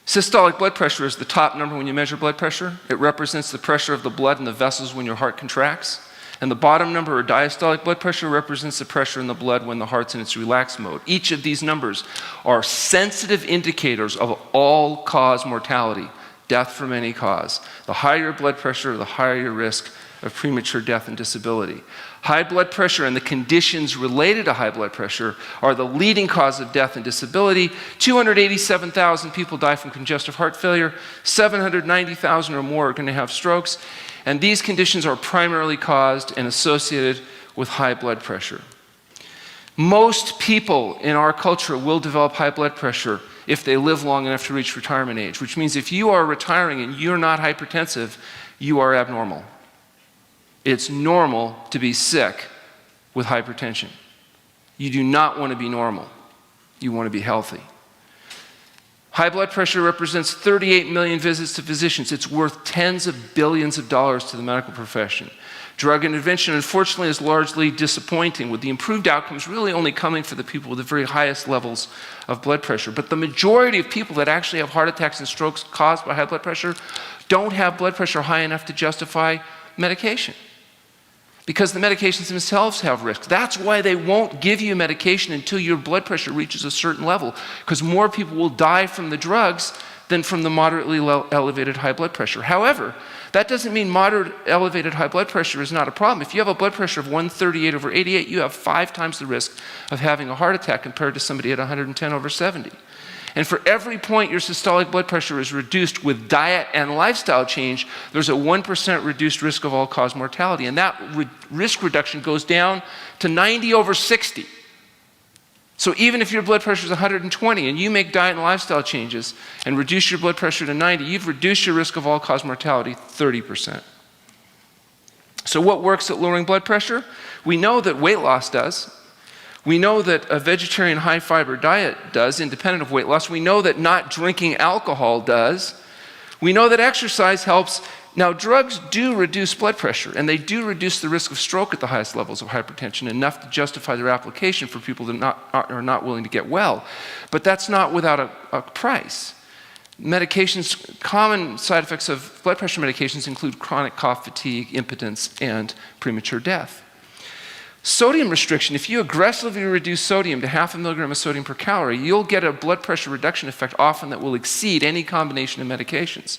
Systolic blood pressure is the top number when you measure blood pressure. It represents the pressure of the blood in the vessels when your heart contracts. And the bottom number, or diastolic blood pressure, represents the pressure in the blood when the heart's in its relaxed mode. Each of these numbers are sensitive indicators of all-cause mortality, death from any cause. The higher your blood pressure, the higher your risk of premature death and disability. High blood pressure and the conditions related to high blood pressure are the leading cause of death and disability. 287,000 people die from congestive heart failure. 790,000 or more are going to have strokes. And these conditions are primarily caused and associated with high blood pressure. Most people in our culture will develop high blood pressure if they live long enough to reach retirement age, which means if you are retiring and you're not hypertensive, you are abnormal. It's normal to be sick with hypertension. You do not want to be normal. You want to be healthy. High blood pressure represents 38 million visits to physicians. It's worth tens of billions of dollars to the medical profession. Drug intervention, unfortunately, is largely disappointing, with the improved outcomes really only coming for the people with the very highest levels of blood pressure. But the majority of people that actually have heart attacks and strokes caused by high blood pressure don't have blood pressure high enough to justify medication, because the medications themselves have risks. That's why they won't give you medication until your blood pressure reaches a certain level, because more people will die from the drugs than from the moderately elevated high blood pressure. However, that doesn't mean moderate elevated high blood pressure is not a problem. If you have a blood pressure of 138/88, you have 5 times the risk of having a heart attack compared to somebody at 110/70. And for every point your systolic blood pressure is reduced with diet and lifestyle change, there's a 1% reduced risk of all-cause mortality. And that risk reduction goes down to 90/60. So even if your blood pressure is 120 and you make diet and lifestyle changes and reduce your blood pressure to 90, you've reduced your risk of all-cause mortality 30%. So what works at lowering blood pressure? We know that weight loss does. We know that a vegetarian high-fiber diet does, independent of weight loss. We know that not drinking alcohol does. We know that exercise helps. Now, drugs do reduce blood pressure, and they do reduce the risk of stroke at the highest levels of hypertension, enough to justify their application for people that are not willing to get well. But that's not without a price. Medications, common side effects of blood pressure medications include chronic cough, fatigue, impotence, and premature death. Sodium restriction, if you aggressively reduce sodium to 0.5 milligram of sodium per calorie, you'll get a blood pressure reduction effect often that will exceed any combination of medications.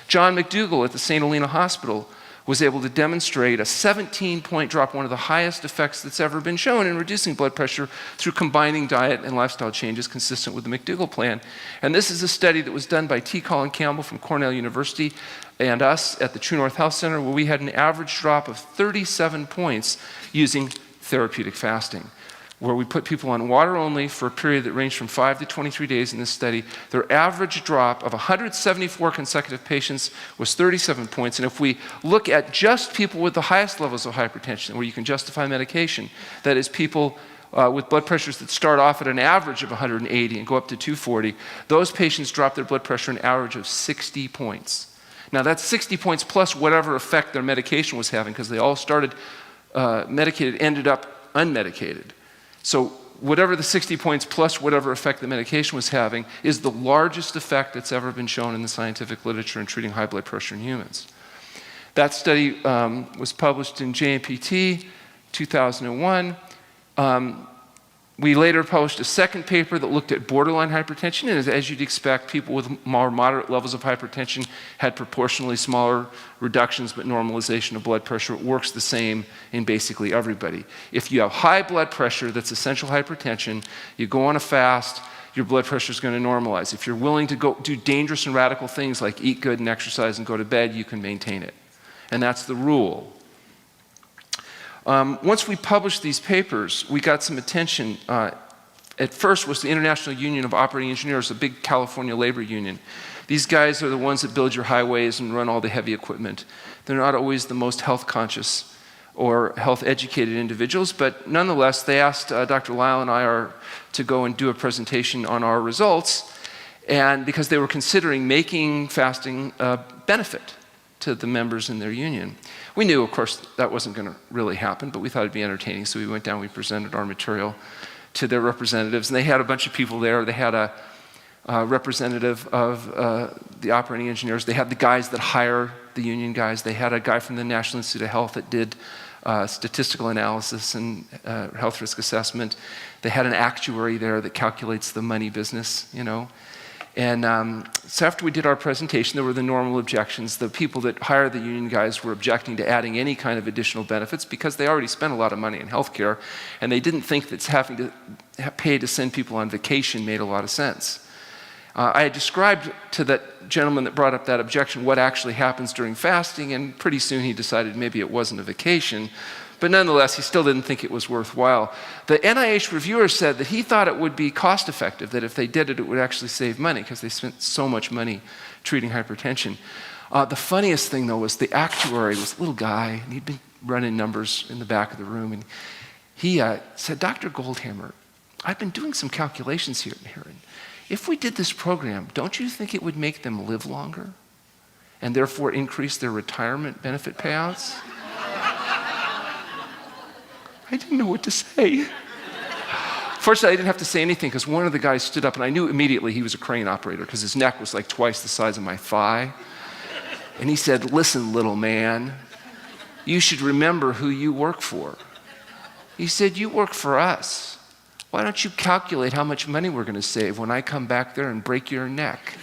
John McDougall at the St. Helena Hospital was able to demonstrate a 17-point drop, one of the highest effects that's ever been shown in reducing blood pressure through combining diet and lifestyle changes consistent with the McDougall plan. And this is a study that was done by T. Colin Campbell from Cornell University and us at the True North Health Center, where we had an average drop of 37 points using therapeutic fasting, where we put people on water only for a period that ranged from 5 to 23 days in this study. Their average drop of 174 consecutive patients was 37 points. And if we look at just people with the highest levels of hypertension, where you can justify medication, that is people with blood pressures that start off at an average of 180 and go up to 240, those patients drop their blood pressure an average of 60 points. Now that's 60 points plus whatever effect their medication was having, because they all started medicated, ended up unmedicated. So whatever the 60 points plus whatever effect the medication was having is the largest effect that's ever been shown in the scientific literature in treating high blood pressure in humans. That study was published in JNPT 2001. We later published a second paper that looked at borderline hypertension, and as you'd expect, people with more moderate levels of hypertension had proportionally smaller reductions, but normalization of blood pressure works the same in basically everybody. If you have high blood pressure that's essential hypertension, you go on a fast, your blood pressure is going to normalize. If you're willing to go do dangerous and radical things like eat good and exercise and go to bed, you can maintain it. And that's the rule. Once we published these papers, we got some attention. At first was the International Union of Operating Engineers, a big California labor union. These guys are the ones that build your highways and run all the heavy equipment. They're not always the most health conscious or health educated individuals, but nonetheless, they asked Dr. Lyle and I to go and do a presentation on our results, and because they were considering making fasting a benefit to the members in their union. We knew, of course, that wasn't going to really happen, but we thought it'd be entertaining, so we went down, we presented our material to their representatives, and they had a bunch of people there. They had representative of the operating engineers. They had the guys that hire the union guys. They had a guy from the National Institute of Health that did statistical analysis and health risk assessment. They had an actuary there that calculates the money business, you know. And so after we did our presentation, there were the normal objections. The people that hired the union guys were objecting to adding any kind of additional benefits because they already spent a lot of money in healthcare, and they didn't think that having to pay to send people on vacation made a lot of sense. I had described to that gentleman that brought up that objection what actually happens during fasting, and pretty soon he decided maybe it wasn't a vacation. But nonetheless, he still didn't think it was worthwhile. The NIH reviewer said that he thought it would be cost effective, that if they did it, it would actually save money because they spent so much money treating hypertension. The funniest thing, though, was the actuary was a little guy, and he'd been running numbers in the back of the room, and he said, Dr. Goldhamer, I've been doing some calculations here, and if we did this program, don't you think it would make them live longer and therefore increase their retirement benefit payouts? I didn't know what to say. Fortunately, I didn't have to say anything because one of the guys stood up, and I knew immediately he was a crane operator because his neck was like twice the size of my thigh. And he said, listen, little man, you should remember who you work for. He said, you work for us. Why don't you calculate how much money we're going to save when I come back there and break your neck?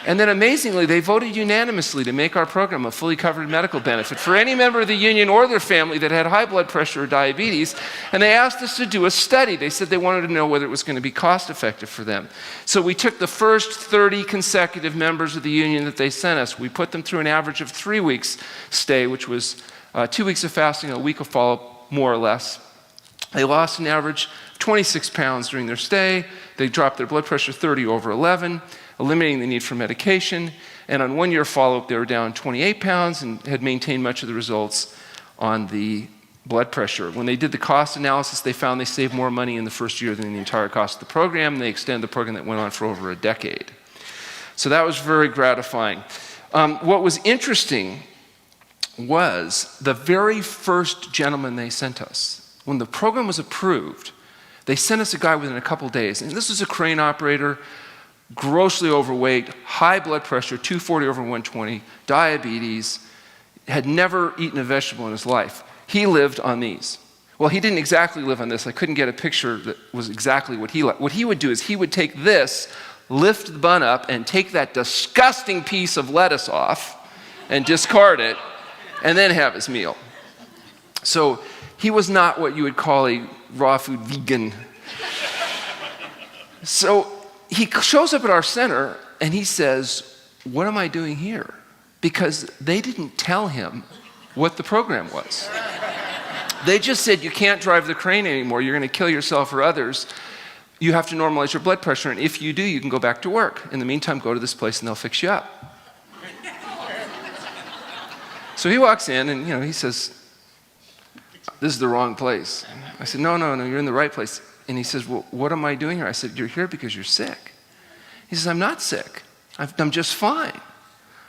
And then amazingly, they voted unanimously to make our program a fully covered medical benefit for any member of the union or their family that had high blood pressure or diabetes. And they asked us to do a study. They said they wanted to know whether it was going to be cost effective for them. So we took the first 30 consecutive members of the union that they sent us. We put them through an average of 3 weeks stay, which was 2 weeks of fasting, a week of follow-up, more or less. They lost an average 26 pounds during their stay. They dropped their blood pressure 30/11, eliminating the need for medication. And on 1 year follow-up, they were down 28 pounds and had maintained much of the results on the blood pressure. When they did the cost analysis, they found they saved more money in the first year than the entire cost of the program. They extended the program that went on for over a decade. So that was very gratifying. What was interesting was the very first gentleman they sent us. When the program was approved, they sent us a guy within a couple days. And this was a crane operator, grossly overweight, high blood pressure, 240/120, diabetes, had never eaten a vegetable in his life. He lived on these. Well, he didn't exactly live on this. I couldn't get a picture that was exactly what he liked. What he would do is he would take this, lift the bun up, and take that disgusting piece of lettuce off and discard it, and then have his meal. So he was not what you would call a raw food vegan. So he shows up at our center and he says, what am I doing here? Because they didn't tell him what the program was. They just said, you can't drive the crane anymore. You're going to kill yourself or others. You have to normalize your blood pressure, and if you do, you can go back to work. In the meantime, go to this place and they'll fix you up. So he walks in and he says, this is the wrong place. I said, no, you're in the right place. And he says, well, what am I doing here? I said, you're here because you're sick. He says, I'm not sick. I'm just fine.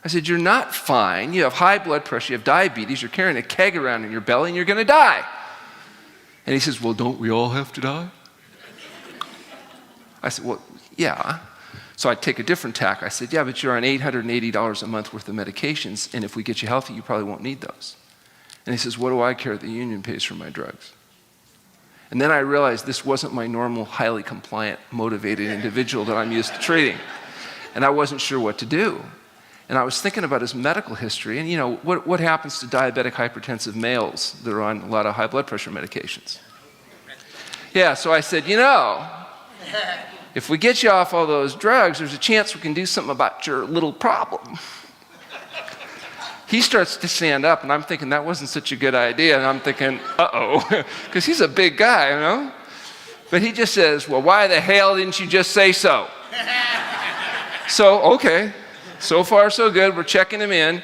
I said, you're not fine. You have high blood pressure, you have diabetes, you're carrying a keg around in your belly, and you're going to die. And he says, well, don't we all have to die? I said, well, yeah. So I take a different tack. I said, yeah, but you're on $880 a month worth of medications, and if we get you healthy, you probably won't need those. And he says, what do I care? The union pays for my drugs. And then I realized this wasn't my normal, highly compliant, motivated individual that I'm used to treating. And I wasn't sure what to do. And I was thinking about his medical history, and what happens to diabetic hypertensive males that are on a lot of high blood pressure medications? Yeah, so I said, if we get you off all those drugs, there's a chance we can do something about your little problem. He starts to stand up, and I'm thinking that wasn't such a good idea, and I'm thinking, uh-oh, because he's a big guy, But he just says, well, why the hell didn't you just say so? So, okay, so far so good, we're checking him in.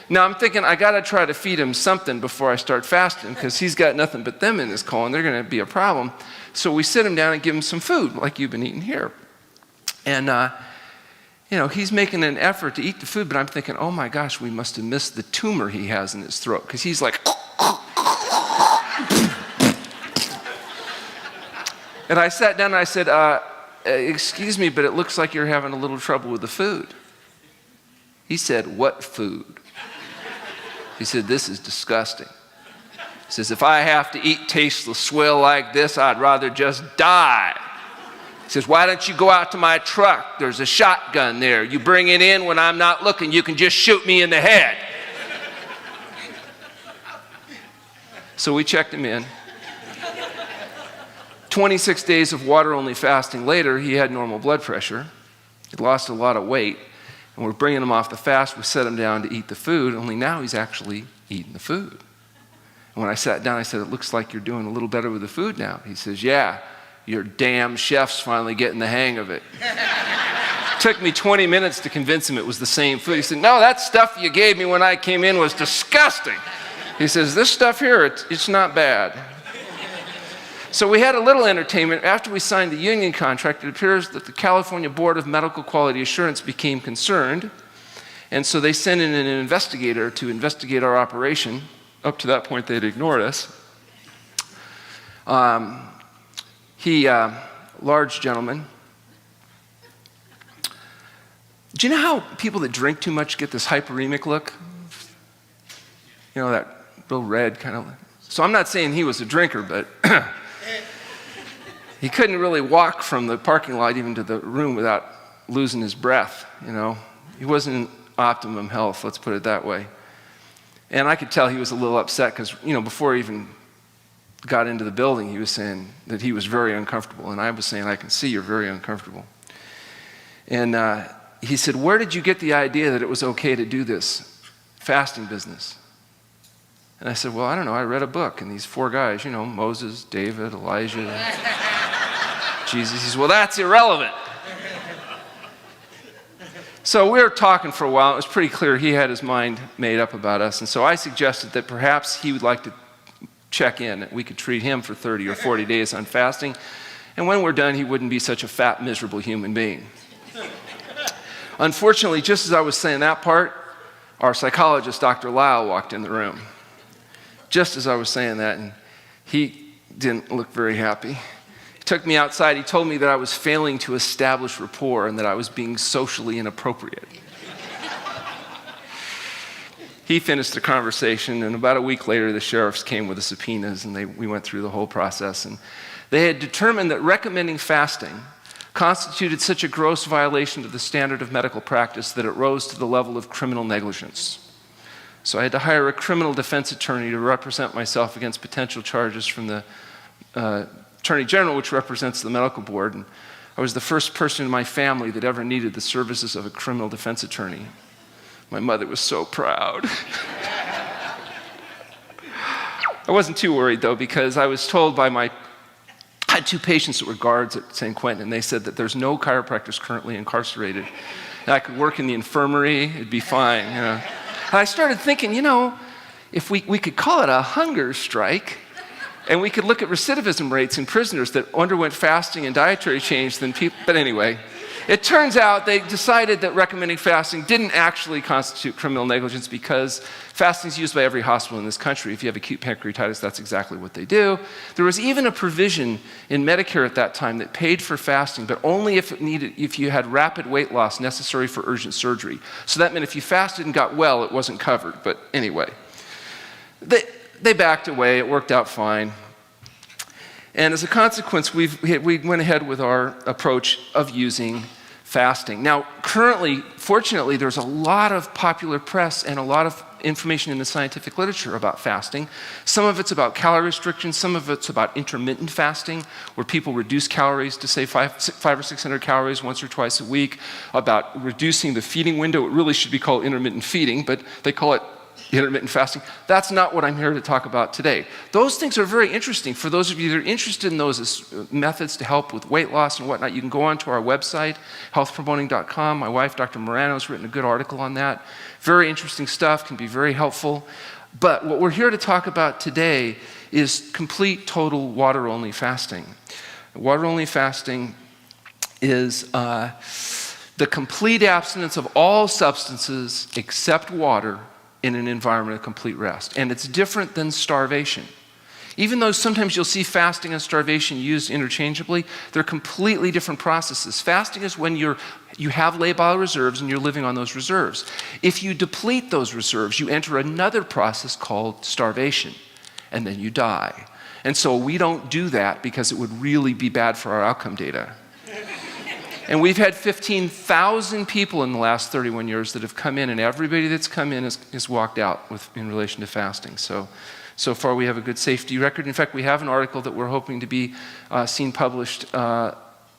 Now I'm thinking I gotta try to feed him something before I start fasting, because he's got nothing but them in his colon, they're gonna be a problem. So we sit him down and give him some food, like you've been eating here. And he's making an effort to eat the food, but I'm thinking, oh my gosh, we must have missed the tumor he has in his throat, because he's like, and I sat down and I said, excuse me, but it looks like you're having a little trouble with the food. He said, what food? He said, this is disgusting. He says, if I have to eat tasteless swill like this, I'd rather just die. He says, why don't you go out to my truck? There's a shotgun there. You bring it in when I'm not looking. You can just shoot me in the head. So we checked him in. 26 days of water-only fasting later, he had normal blood pressure. He'd lost a lot of weight. And we're bringing him off the fast. We set him down to eat the food, only now he's actually eating the food. And when I sat down, I said, it looks like you're doing a little better with the food now. He says, yeah, your damn chef's finally getting the hang of it. It took me 20 minutes to convince him it was the same food. He said, no, that stuff you gave me when I came in was disgusting. He says, this stuff here, it's not bad. So we had a little entertainment. After we signed the union contract, it appears that the California Board of Medical Quality Assurance became concerned. And so they sent in an investigator to investigate our operation. Up to that point, they'd ignored us. Large gentleman. Do you know how people that drink too much get this hyperemic look? You know, that real red kind of. So I'm not saying he was a drinker, but he couldn't really walk from the parking lot even to the room without losing his breath, you know. He wasn't in optimum health, let's put it that way. And I could tell he was a little upset because, you know, before he even got into the building, he was saying that he was very uncomfortable. And I was saying, I can see you're very uncomfortable. And he said, where did you get the idea that it was okay to do this fasting business? And I said, well, I don't know. I read a book, and these 4 guys, you know, Moses, David, Elijah, Jesus. He says, well, that's irrelevant. So we were talking for a while. It was pretty clear he had his mind made up about us. And so I suggested that perhaps he would like to check in. We could treat him for 30 or 40 days on fasting. And when we're done, he wouldn't be such a fat, miserable human being. Unfortunately, just as I was saying that part, our psychologist, Dr. Lyle, walked in the room. Just as I was saying that, and he didn't look very happy. He took me outside. He told me that I was failing to establish rapport and that I was being socially inappropriate. He finished the conversation, and about a week later, the sheriffs came with the subpoenas, and we went through the whole process. And they had determined that recommending fasting constituted such a gross violation of the standard of medical practice that it rose to the level of criminal negligence. So I had to hire a criminal defense attorney to represent myself against potential charges from the Attorney General, which represents the medical board. And I was the first person in my family that ever needed the services of a criminal defense attorney. My mother was so proud. I wasn't too worried, though, because I was told by I had 2 patients that were guards at San Quentin, and they said that there's no chiropractors currently incarcerated. And I could work in the infirmary, it'd be fine, you know. And I started thinking, you know, if we could call it a hunger strike, and we could look at recidivism rates in prisoners that underwent fasting and dietary change, then people, but anyway, it turns out they decided that recommending fasting didn't actually constitute criminal negligence because fasting is used by every hospital in this country. If you have acute pancreatitis, that's exactly what they do. There was even a provision in Medicare at that time that paid for fasting, but only if you had rapid weight loss necessary for urgent surgery. So that meant if you fasted and got well, it wasn't covered. But anyway, they backed away. It worked out fine. And as a consequence, we went ahead with our approach of using fasting. Now, currently, fortunately, there's a lot of popular press and a lot of information in the scientific literature about fasting. Some of it's about calorie restriction, some of it's about intermittent fasting, where people reduce calories to say 500 or 600 calories once or twice a week, about reducing the feeding window. It really should be called intermittent feeding, but they call it intermittent fasting. That's not what I'm here to talk about today. Those things are very interesting. For those of you that are interested in those as methods to help with weight loss and whatnot, you can go onto our website, healthpromoting.com. My wife, Dr. Morano, has written a good article on that. Very interesting stuff, can be very helpful. But what we're here to talk about today is complete, total water-only fasting. Water-only fasting is the complete abstinence of all substances except water in an environment of complete rest. And it's different than starvation. Even though sometimes you'll see fasting and starvation used interchangeably, they're completely different processes. Fasting is when you have labile reserves and you're living on those reserves. If you deplete those reserves, you enter another process called starvation, and then you die. And so we don't do that because it would really be bad for our outcome data. And we've had 15,000 people in the last 31 years that have come in, and everybody that's come in has walked out in relation to fasting. So far we have a good safety record. In fact, we have an article that we're hoping to be seen published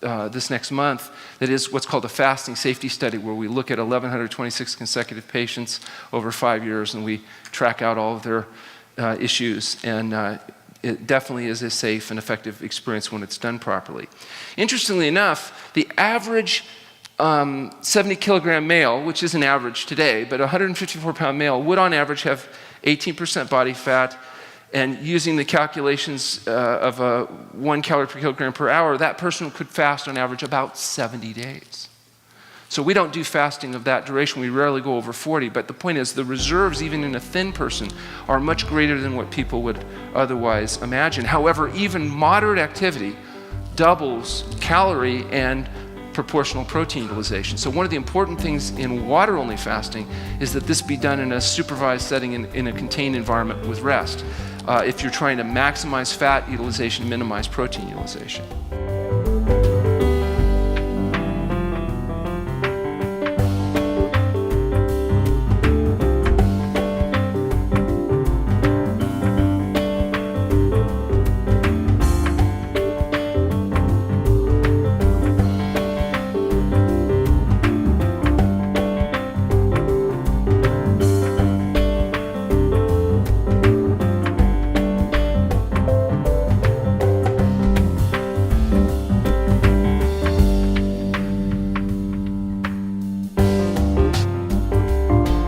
this next month that is what's called a fasting safety study, where we look at 1,126 consecutive patients over 5 years, and we track out all of their issues. And it definitely is a safe and effective experience when it's done properly. Interestingly enough, the average 70-kilogram male, which isn't average today, but a 154-pound male would on average have 18% body fat, and using the calculations of 1 calorie per kilogram per hour, that person could fast on average about 70 days. So we don't do fasting of that duration. We rarely go over 40, but the point is the reserves, even in a thin person, are much greater than what people would otherwise imagine. However, even moderate activity doubles calorie and proportional protein utilization. So one of the important things in water-only fasting is that this be done in a supervised setting in a contained environment with rest, if you're trying to maximize fat utilization, minimize protein utilization.